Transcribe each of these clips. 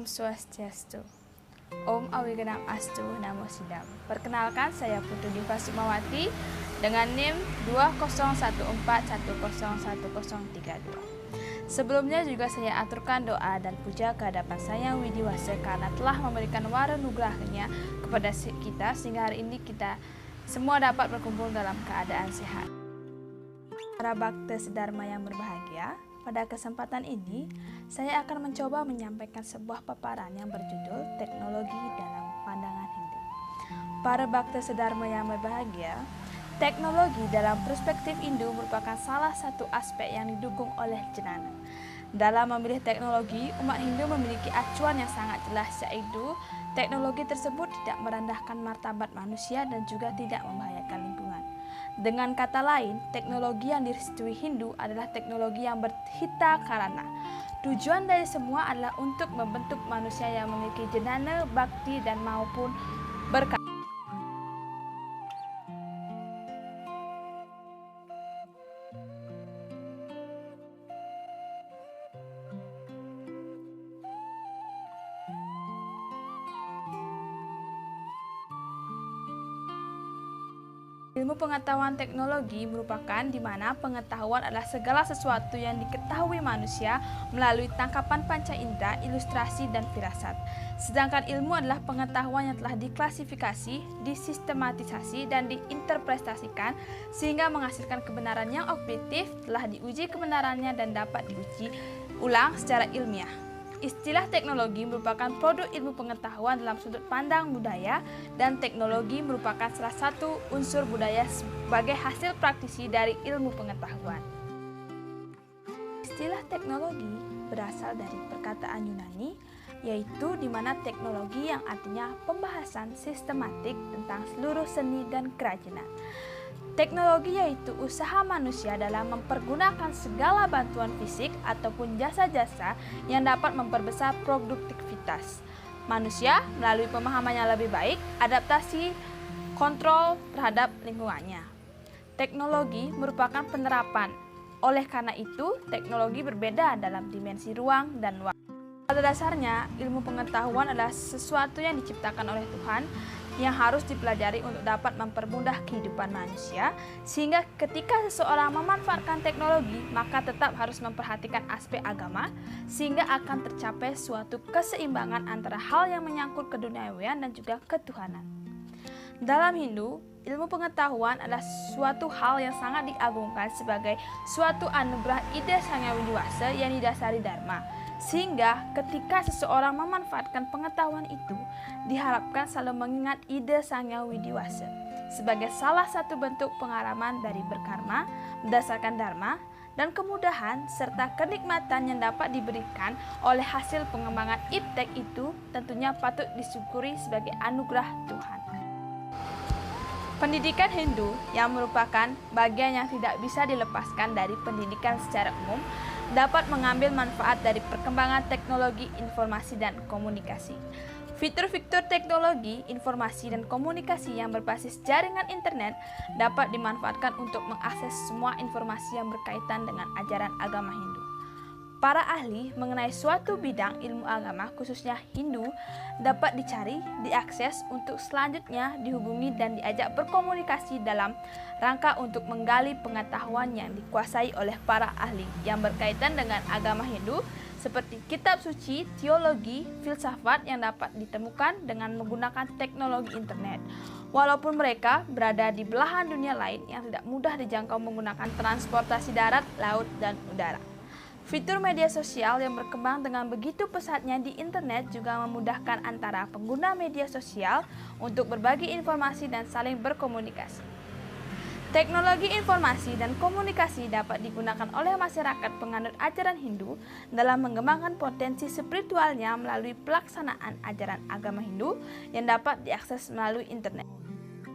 Swastiastu. Om Awigenam Astu Namo Sidam. Perkenalkan, saya Putu Diva Sukmawati dengan NIM 201410101032. Sebelumnya juga saya aturkan doa dan puja ke hadapan Sang Hyang Widiwasa karena telah memberikan warenugrahnya kepada kita sehingga hari ini kita semua dapat berkumpul dalam keadaan sehat. Para Bhakta Sedharma yang berbahagia, pada kesempatan ini, saya akan mencoba menyampaikan sebuah paparan yang berjudul Teknologi dalam Pandangan Hindu. Para Bhakta Sedharma yang berbahagia, teknologi dalam perspektif Hindu merupakan salah satu aspek yang didukung oleh jnana. Dalam memilih teknologi, umat Hindu memiliki acuan yang sangat jelas, yaitu teknologi tersebut tidak merendahkan martabat manusia dan juga tidak membahayakan lingkungan. Dengan kata lain, teknologi yang direstui Hindu adalah teknologi yang berhita karana. Tujuan dari semua adalah untuk membentuk manusia yang memiliki jnana, bakti, dan maupun berkah. Ilmu pengetahuan teknologi merupakan di mana pengetahuan adalah segala sesuatu yang diketahui manusia melalui tangkapan panca indera, ilustrasi, dan firasat. Sedangkan ilmu adalah pengetahuan yang telah diklasifikasi, disistematisasi, dan diinterpretasikan sehingga menghasilkan kebenaran yang objektif, telah diuji kebenarannya, dan dapat diuji ulang secara ilmiah. Istilah teknologi merupakan produk ilmu pengetahuan dalam sudut pandang budaya, dan teknologi merupakan salah satu unsur budaya sebagai hasil praktisi dari ilmu pengetahuan. Istilah teknologi berasal dari perkataan Yunani, yaitu di mana teknologi yang artinya pembahasan sistematik tentang seluruh seni dan kerajinan. Teknologi yaitu usaha manusia dalam mempergunakan segala bantuan fisik ataupun jasa-jasa yang dapat memperbesar produktivitas manusia melalui pemahamannya lebih baik, adaptasi, kontrol terhadap lingkungannya. Teknologi merupakan penerapan. Oleh karena itu, teknologi berbeda dalam dimensi ruang dan waktu. Pada dasarnya, ilmu pengetahuan adalah sesuatu yang diciptakan oleh Tuhan yang harus dipelajari untuk dapat mempermudah kehidupan manusia, sehingga ketika seseorang memanfaatkan teknologi, maka tetap harus memperhatikan aspek agama, sehingga akan tercapai suatu keseimbangan antara hal yang menyangkut keduniawian dan juga ketuhanan. Dalam Hindu, ilmu pengetahuan adalah suatu hal yang sangat diagungkan sebagai suatu anugerah ide Sang Hyang Widiwasa yang didasari dharma. Sehingga ketika seseorang memanfaatkan pengetahuan itu, diharapkan selalu mengingat ide Sang Hyang Widiwasa sebagai salah satu bentuk pengalaman dari berkarma berdasarkan dharma dan kemudahan serta kenikmatan yang dapat diberikan oleh hasil pengembangan iptek itu tentunya patut disyukuri sebagai anugerah Tuhan. Pendidikan Hindu yang merupakan bagian yang tidak bisa dilepaskan dari pendidikan secara umum dapat mengambil manfaat dari perkembangan teknologi informasi dan komunikasi. Fitur-fitur teknologi, informasi, dan komunikasi yang berbasis jaringan internet dapat dimanfaatkan untuk mengakses semua informasi yang berkaitan dengan ajaran agama Hindu. Para ahli mengenai suatu bidang ilmu agama, khususnya Hindu, dapat dicari, diakses untuk selanjutnya dihubungi dan diajak berkomunikasi dalam rangka untuk menggali pengetahuan yang dikuasai oleh para ahli yang berkaitan dengan agama Hindu, seperti kitab suci, teologi, filsafat yang dapat ditemukan dengan menggunakan teknologi internet. Walaupun mereka berada di belahan dunia lain yang tidak mudah dijangkau menggunakan transportasi darat, laut, dan udara. Fitur media sosial yang berkembang dengan begitu pesatnya di internet juga memudahkan antara pengguna media sosial untuk berbagi informasi dan saling berkomunikasi. Teknologi informasi dan komunikasi dapat digunakan oleh masyarakat penganut ajaran Hindu dalam mengembangkan potensi spiritualnya melalui pelaksanaan ajaran agama Hindu yang dapat diakses melalui internet.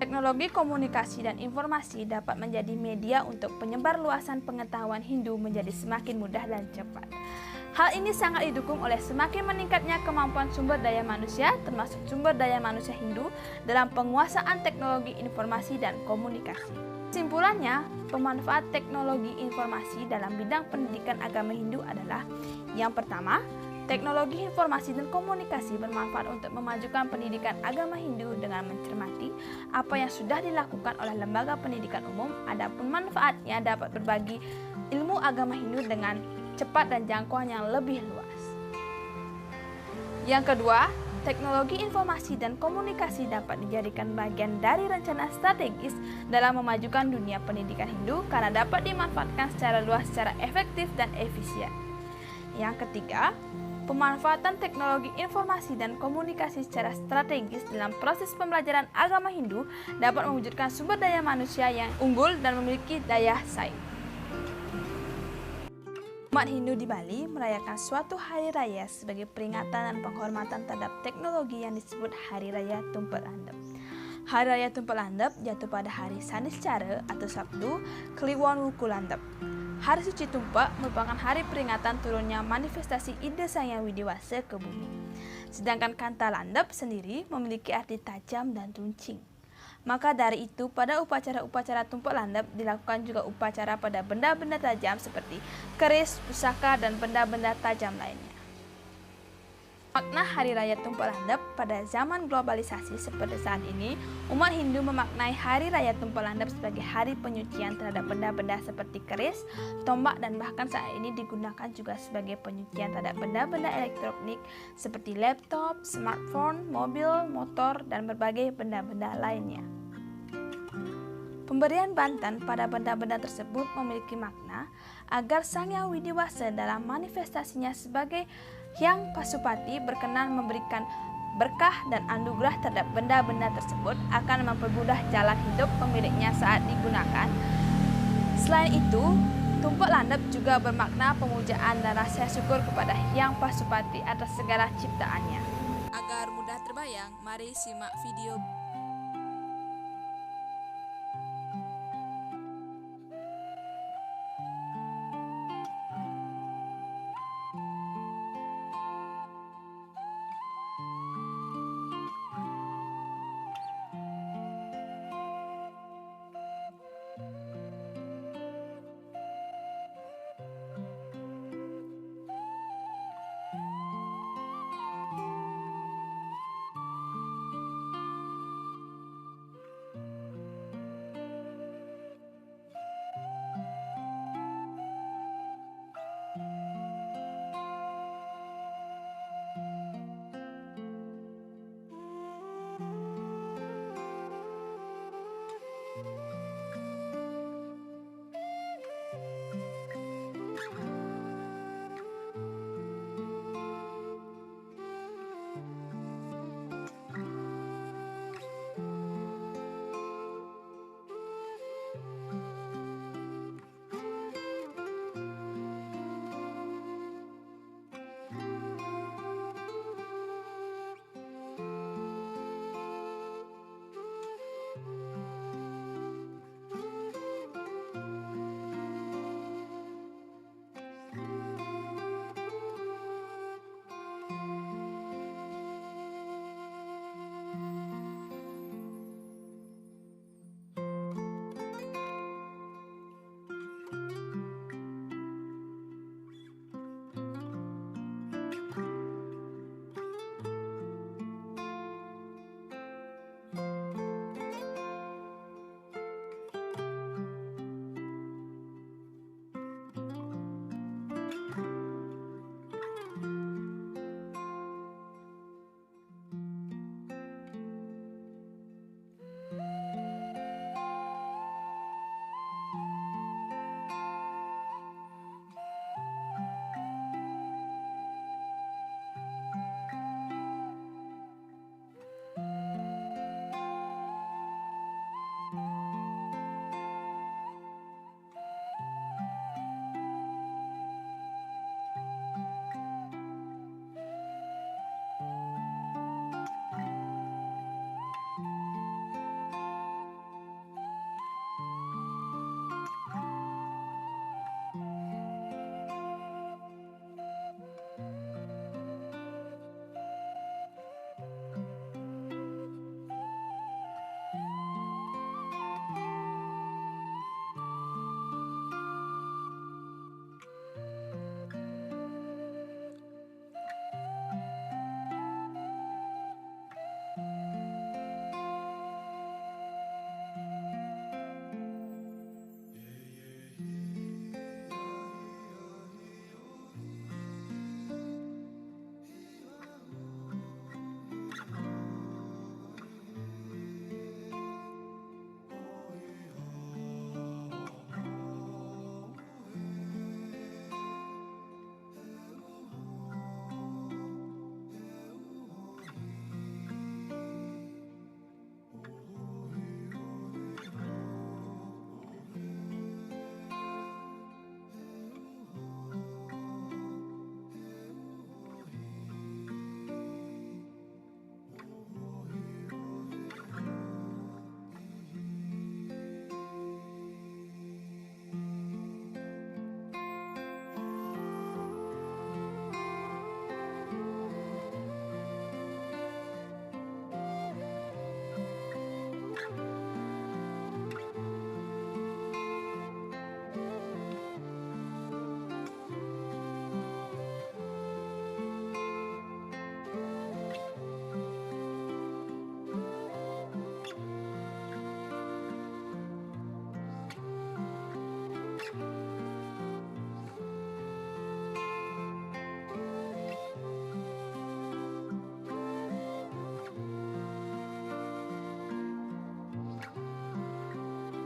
Teknologi komunikasi dan informasi dapat menjadi media untuk penyebar luasan pengetahuan Hindu menjadi semakin mudah dan cepat. Hal ini sangat didukung oleh semakin meningkatnya kemampuan sumber daya manusia, termasuk sumber daya manusia Hindu, dalam penguasaan teknologi informasi dan komunikasi. Kesimpulannya, pemanfaat teknologi informasi dalam bidang pendidikan agama Hindu adalah yang pertama, Teknologi informasi dan komunikasi bermanfaat untuk memajukan pendidikan agama Hindu dengan mencermati apa yang sudah dilakukan oleh lembaga pendidikan umum. Adapun manfaatnya dapat berbagi ilmu agama Hindu dengan cepat dan jangkauan yang lebih luas. Yang kedua, teknologi informasi dan komunikasi dapat dijadikan bagian dari rencana strategis dalam memajukan dunia pendidikan Hindu karena dapat dimanfaatkan secara luas, secara efektif dan efisien. Yang ketiga, pemanfaatan teknologi informasi dan komunikasi secara strategis dalam proses pembelajaran agama Hindu dapat mewujudkan sumber daya manusia yang unggul dan memiliki daya saing. Umat Hindu di Bali merayakan suatu hari raya sebagai peringatan dan penghormatan terhadap teknologi yang disebut Hari Raya Tumpek Landep. Hari Raya Tumpek Landep jatuh pada hari Saniscara atau Sabtu Kliwon Wuku Landep. Hari Suci Tumpek merupakan hari peringatan turunnya manifestasi ide Sang Hyang Widiwasa ke bumi. Sedangkan kanta landep sendiri memiliki arti tajam dan runcing. Maka dari itu pada upacara-upacara tumpek landep dilakukan juga upacara pada benda-benda tajam seperti keris, pusaka, dan benda-benda tajam lainnya. Makna Hari Raya Tumpek Landep pada zaman globalisasi seperti saat ini, umat Hindu memaknai Hari Raya Tumpek Landep sebagai hari penyucian terhadap benda-benda seperti keris, tombak, dan bahkan saat ini digunakan juga sebagai penyucian terhadap benda-benda elektronik seperti laptop, smartphone, mobil, motor, dan berbagai benda-benda lainnya. Pemberian bantan pada benda-benda tersebut memiliki makna agar Sang Hyang Widiwasa dalam manifestasinya sebagai Hyang Pasupati berkenan memberikan berkah dan anugerah terhadap benda-benda tersebut akan mempermudah jalan hidup pemiliknya saat digunakan. Selain itu, tumpek landep juga bermakna pemujaan dan rasa syukur kepada Hyang Pasupati atas segala ciptaannya. Agar mudah terbayang, mari simak video.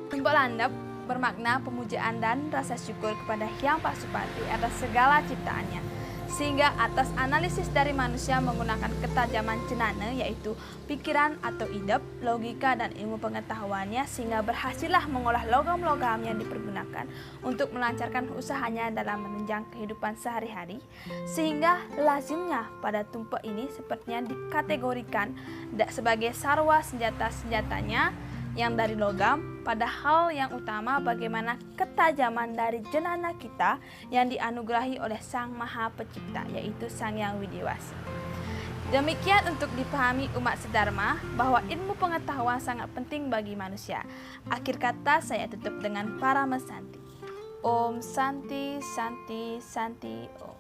Tumpuk landep bermakna pemujaan dan rasa syukur kepada Hyang Pasupati atas segala ciptaannya. Sehingga atas analisis dari manusia menggunakan ketajaman cenana yaitu pikiran atau idep, logika dan ilmu pengetahuannya sehingga berhasillah mengolah logam-logam yang dipergunakan untuk melancarkan usahanya dalam menunjang kehidupan sehari-hari. Sehingga lazimnya pada tumpuk ini sepertinya dikategorikan sebagai sarwa senjata-senjatanya yang dari logam, padahal yang utama bagaimana ketajaman dari jenana kita yang dianugerahi oleh Sang Maha Pencipta, yaitu Sang Hyang Widewasa. Demikian untuk dipahami umat sedharma bahwa ilmu pengetahuan sangat penting bagi manusia. Akhir kata saya tutup dengan Paramasanti. Om Santi Santi Santi Om.